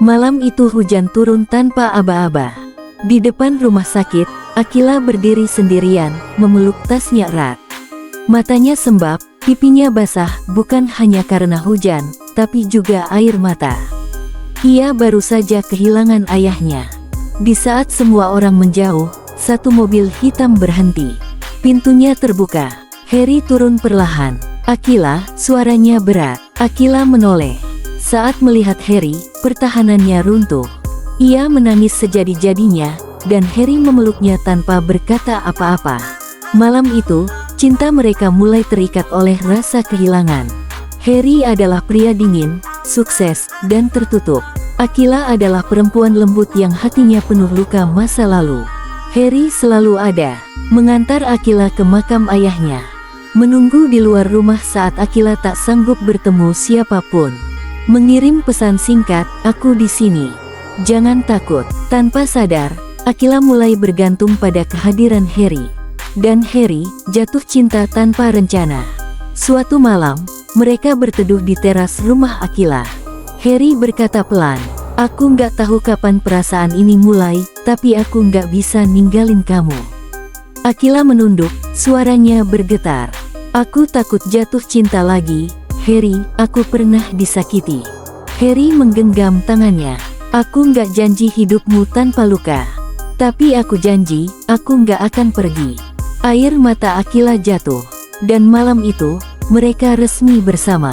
Malam itu hujan turun tanpa aba-aba. Di depan rumah sakit, Akila berdiri sendirian, memeluk tasnya erat. Matanya sembab, pipinya basah, bukan hanya karena hujan, tapi juga air mata. Ia baru saja kehilangan ayahnya. Di saat semua orang menjauh, satu mobil hitam berhenti. Pintunya terbuka. Harry turun perlahan. "Akila," suaranya berat. Akila menoleh. Saat melihat Harry, pertahanannya runtuh. Ia menangis sejadi-jadinya, dan Harry memeluknya tanpa berkata apa-apa. Malam itu, cinta mereka mulai terikat oleh rasa kehilangan. Harry adalah pria dingin, sukses, dan tertutup. Akila adalah perempuan lembut yang hatinya penuh luka masa lalu. Harry selalu ada, mengantar Akila ke makam ayahnya. Menunggu di luar rumah saat Akila tak sanggup bertemu siapapun. Mengirim pesan singkat, "Aku di sini. Jangan takut." Tanpa sadar, Akila mulai bergantung pada kehadiran Harry. Dan Harry jatuh cinta tanpa rencana. Suatu malam, mereka berteduh di teras rumah Akila. Harry berkata pelan, "Aku nggak tahu kapan perasaan ini mulai, tapi aku nggak bisa ninggalin kamu." Akila menunduk, suaranya bergetar. "Aku takut jatuh cinta lagi, Harry, aku pernah disakiti." Harry menggenggam tangannya. "Aku nggak janji hidupmu tanpa luka. Tapi aku janji, aku nggak akan pergi." Air mata Akila jatuh. Dan malam itu, mereka resmi bersama.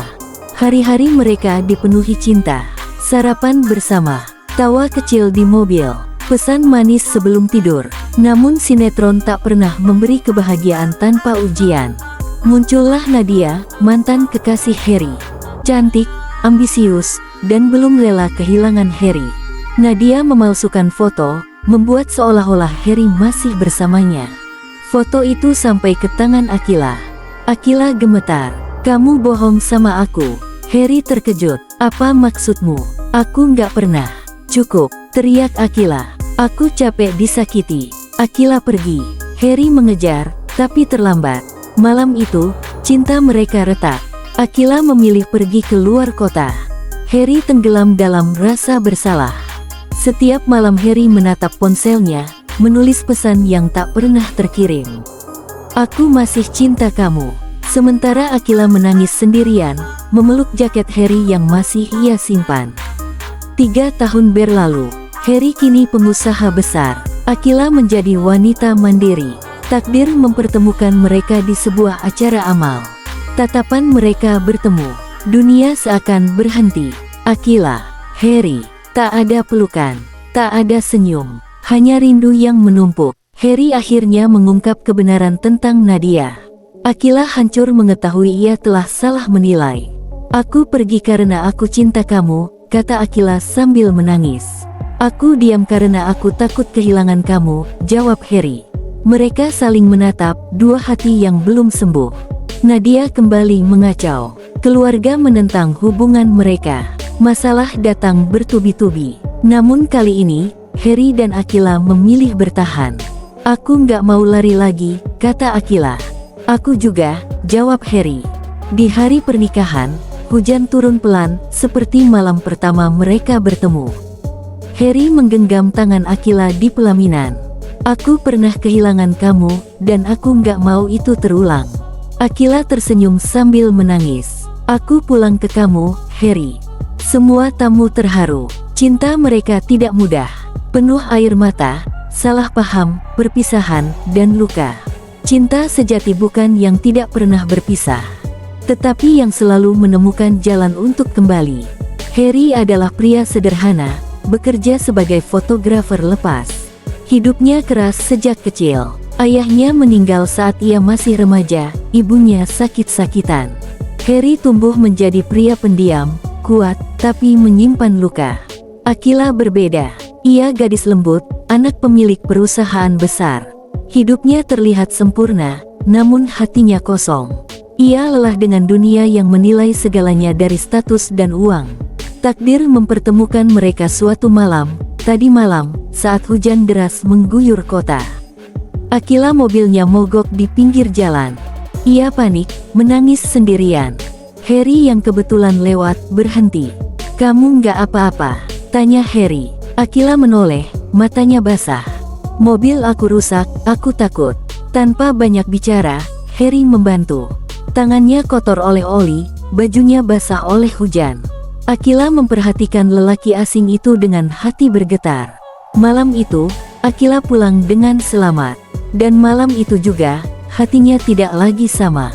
Hari-hari mereka dipenuhi cinta. Sarapan bersama, tawa kecil di mobil, pesan manis sebelum tidur. Namun sinetron tak pernah memberi kebahagiaan tanpa ujian. Muncullah Nadia, mantan kekasih Harry. Cantik, ambisius, dan belum rela kehilangan Harry. Nadia memalsukan foto, membuat seolah-olah Harry masih bersamanya. Foto itu sampai ke tangan Akila. Akila gemetar. "Kamu bohong sama aku." Harry terkejut. "Apa maksudmu?" "Aku nggak pernah." "Cukup," teriak Akila. "Aku capek disakiti." Akila pergi. Harry mengejar, tapi terlambat. Malam itu, cinta mereka retak. Akila memilih pergi ke luar kota. Harry tenggelam dalam rasa bersalah. Setiap malam Harry menatap ponselnya, menulis pesan yang tak pernah terkirim. "Aku masih cinta kamu." Sementara Akila menangis sendirian, memeluk jaket Harry yang masih ia simpan. 3 tahun berlalu. Harry kini pengusaha besar. Akila menjadi wanita mandiri. Takdir mempertemukan mereka di sebuah acara amal. Tatapan mereka bertemu. Dunia seakan berhenti. Akila, Harry, tak ada pelukan, tak ada senyum, hanya rindu yang menumpuk. Harry akhirnya mengungkap kebenaran tentang Nadia. Akila hancur mengetahui ia telah salah menilai. "Aku pergi karena aku cinta kamu," kata Akila sambil menangis. "Aku diam karena aku takut kehilangan kamu," jawab Harry. Mereka saling menatap, dua hati yang belum sembuh. Nadia kembali mengacau. Keluarga menentang hubungan mereka. Masalah datang bertubi-tubi. Namun kali ini, Harry dan Akila memilih bertahan. "Aku nggak mau lari lagi," kata Akila. "Aku juga," jawab Harry. Di hari pernikahan, hujan turun pelan, seperti malam pertama mereka bertemu. Harry menggenggam tangan Akila di pelaminan. "Aku pernah kehilangan kamu, dan aku nggak mau itu terulang." Akila tersenyum sambil menangis. "Aku pulang ke kamu, Harry." Semua tamu terharu. Cinta mereka tidak mudah. Penuh air mata, salah paham, perpisahan, dan luka. Cinta sejati bukan yang tidak pernah berpisah, tetapi yang selalu menemukan jalan untuk kembali. Harry adalah pria sederhana, bekerja sebagai fotografer lepas. Hidupnya keras sejak kecil. Ayahnya meninggal saat ia masih remaja, ibunya sakit-sakitan. Harry tumbuh menjadi pria pendiam, kuat, tapi menyimpan luka. Akila berbeda. Ia gadis lembut, anak pemilik perusahaan besar. Hidupnya terlihat sempurna, namun hatinya kosong. Ia lelah dengan dunia yang menilai segalanya dari status dan uang. Takdir mempertemukan mereka suatu malam, tadi malam, saat hujan deras mengguyur kota. Akila mobilnya mogok di pinggir jalan. Ia panik, menangis sendirian. Harry yang kebetulan lewat, berhenti. "Kamu nggak apa-apa?" Tanya Harry. Akila menoleh, matanya basah. Mobil aku rusak, aku takut. Tanpa banyak bicara, Harry membantu. Tangannya kotor oleh oli, bajunya basah oleh hujan. Akila memperhatikan lelaki asing itu dengan hati bergetar. Malam itu, Akila pulang dengan selamat. Dan malam itu juga, hatinya tidak lagi sama.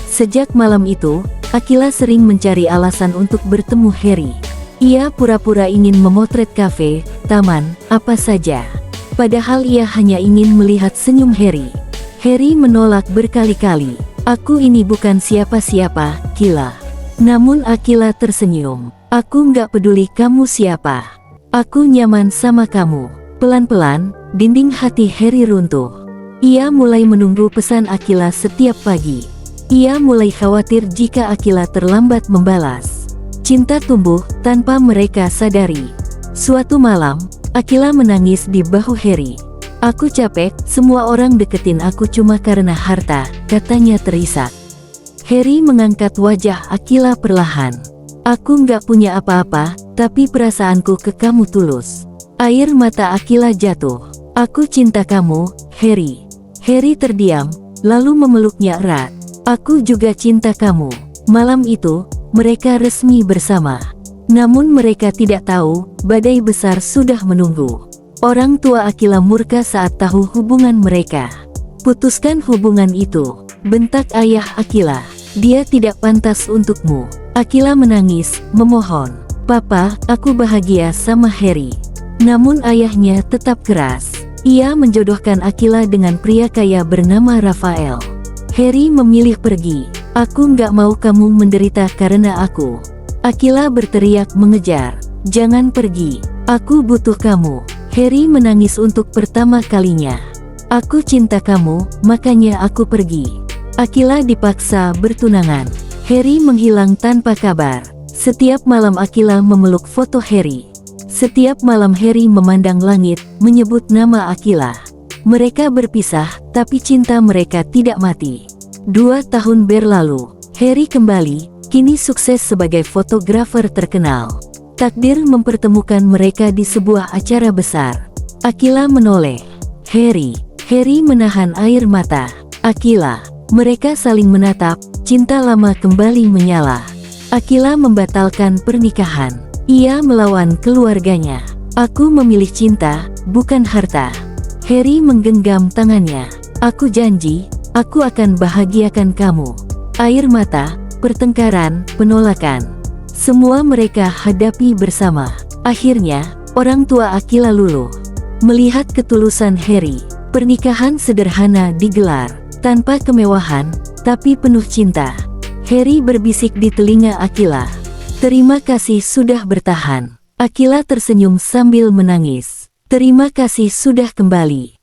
Sejak malam itu, Akila sering mencari alasan untuk bertemu Harry. Ia pura-pura ingin memotret kafe, taman, apa saja. Padahal ia hanya ingin melihat senyum Harry. Harry menolak berkali-kali. Aku ini bukan siapa-siapa, Kila. Namun Akila tersenyum. Aku nggak peduli kamu siapa. Aku nyaman sama kamu. Pelan-pelan, dinding hati Harry runtuh. Ia mulai menunggu pesan Akila setiap pagi. Ia mulai khawatir jika Akila terlambat membalas. Cinta tumbuh tanpa mereka sadari. Suatu malam, Akila menangis di bahu Harry. Aku capek, semua orang deketin aku cuma karena harta, katanya terisak. Harry mengangkat wajah Akila perlahan. Aku nggak punya apa-apa, tapi perasaanku ke kamu tulus. Air mata Akila jatuh. Aku cinta kamu, Harry. Harry terdiam, lalu memeluknya erat. Aku juga cinta kamu. Malam itu, mereka resmi bersama. Namun mereka tidak tahu, badai besar sudah menunggu. Orang tua Akila murka saat tahu hubungan mereka. Putuskan hubungan itu, bentak ayah Akila. Dia tidak pantas untukmu. Akila menangis, memohon. Papa, aku bahagia sama Harry. Namun ayahnya tetap keras. Ia menjodohkan Akila dengan pria kaya bernama Rafael. Harry memilih pergi. Aku nggak mau kamu menderita karena aku. Akila berteriak mengejar. Jangan pergi. Aku butuh kamu. Harry menangis untuk pertama kalinya. Aku cinta kamu, makanya aku pergi. Akila dipaksa bertunangan. Harry menghilang tanpa kabar. Setiap malam Akila memeluk foto Harry. Setiap malam Harry memandang langit, menyebut nama Akila. Mereka berpisah, tapi cinta mereka tidak mati. 2 tahun berlalu, Harry kembali, kini sukses sebagai fotografer terkenal. Takdir mempertemukan mereka di sebuah acara besar. Akila menoleh. Harry menahan air mata. Akila, mereka saling menatap, cinta lama kembali menyala. Akila membatalkan pernikahan. Ia melawan keluarganya. Aku memilih cinta, bukan harta. Harry menggenggam tangannya. Aku janji, aku akan bahagiakan kamu. Air mata, pertengkaran, penolakan. Semua mereka hadapi bersama. Akhirnya, orang tua Akila luluh. Melihat ketulusan Harry, pernikahan sederhana digelar. Tanpa kemewahan, tapi penuh cinta. Harry berbisik di telinga Akila. Terima kasih sudah bertahan. Akila tersenyum sambil menangis. Terima kasih sudah kembali.